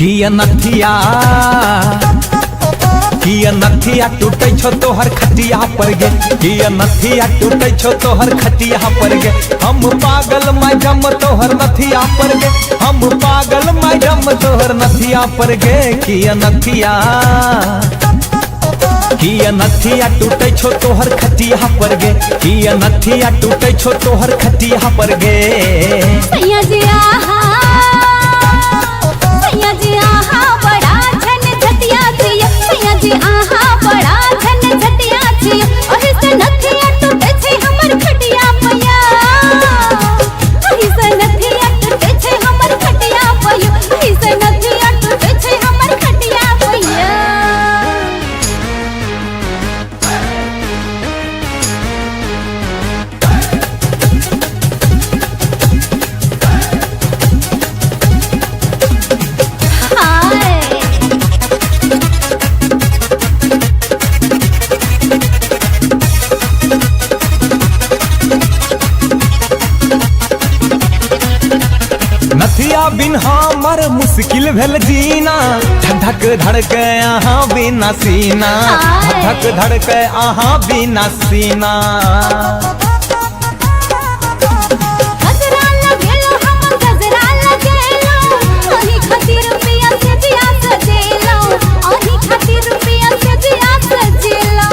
किया नथिया टूटे छो तोहर खटिया पर गे, किया नथिया टूटे छो तोहर खटिया पर गे। हम पागल मैडम तोहर नथिया पर गे, हम पागल मैडम तोहर नथिया पर गे। किया नथिया टूटे छो तोहर खटिया पर गे, किया नथिया टूटे छो तोहर खटिया पर गे। सैया जी आहा, सैया जी आहा बड़ा झंझटिया छिया, सैया जी आहा बड़ा झंझटिया छिया। ओहि से नथिया टूटे छै हमर खटिया पया, ओहि से नथिया टूटे छै हमर खटिया पया, ओहि से नथिया टूटे छै हमर खटिया पया। नथिया बिन हमर मुश्किल भेल जीना, धक धक धड़के अहाँ बिना सीना, धक धक धड़के अहाँ बिना सीना। गजरा लगेलो हम गजरा लगेलो, ओही खातिर रुपया से दिया सजेलो, ओही खातिर रुपया से दिया सजेलो।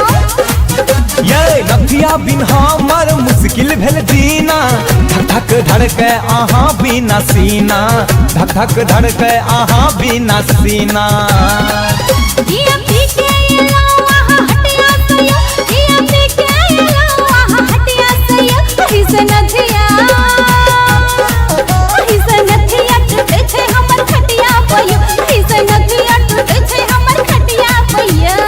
ये नथिया बिन हमर मुश्किल भेल जीना, धक धक धड़के अहाँ बिना सीना, धक धक धड़के अहाँ बिना सीना। किया पी के एलो आहा हटिया सैया, किया पी के एलो आहा हटिया सैया। ओही से नथिया, ओही से नथिया टूटे छै हमर खटिया पया, ओही से नथिया टूटे छै हमर खटिया पया।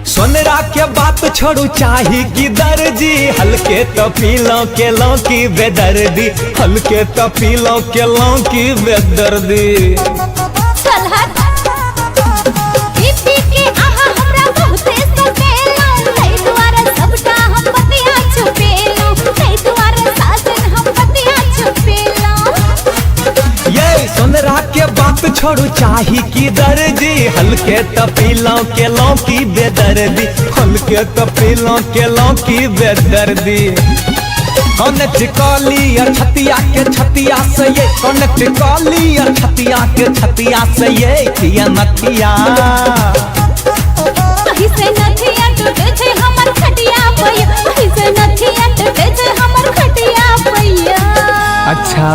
सोनरा के बात छोड़ू चाही की दर्जी, हल्के तो पीलो के लो की बेदर्दी, हल्के तो पीलो के लो की बेदर्दी। चल हट, पी के आहा हमरा बहुते सतेलो, तै दुआरे सबटा हम बतिया छुपेलो, तै दुआरे साजन हम बतिया छुपेलो। ये सोनरा के बात छोड़ू चाही की दर्जी, हल्के तो पीलो के लो की बेदर्दी, हल्के तो पीलो के लो की बेदर्दी। कनेक्ट कॉली और छतिया के छतिया से ये, कनेक्ट कॉली और छतिया के छतिया से ये। किया नथिया, ओही से नथिया टूटे छै हमर खटिया पया, ओही से नथिया टूटे छै हमर खटिया पया। अच्छा।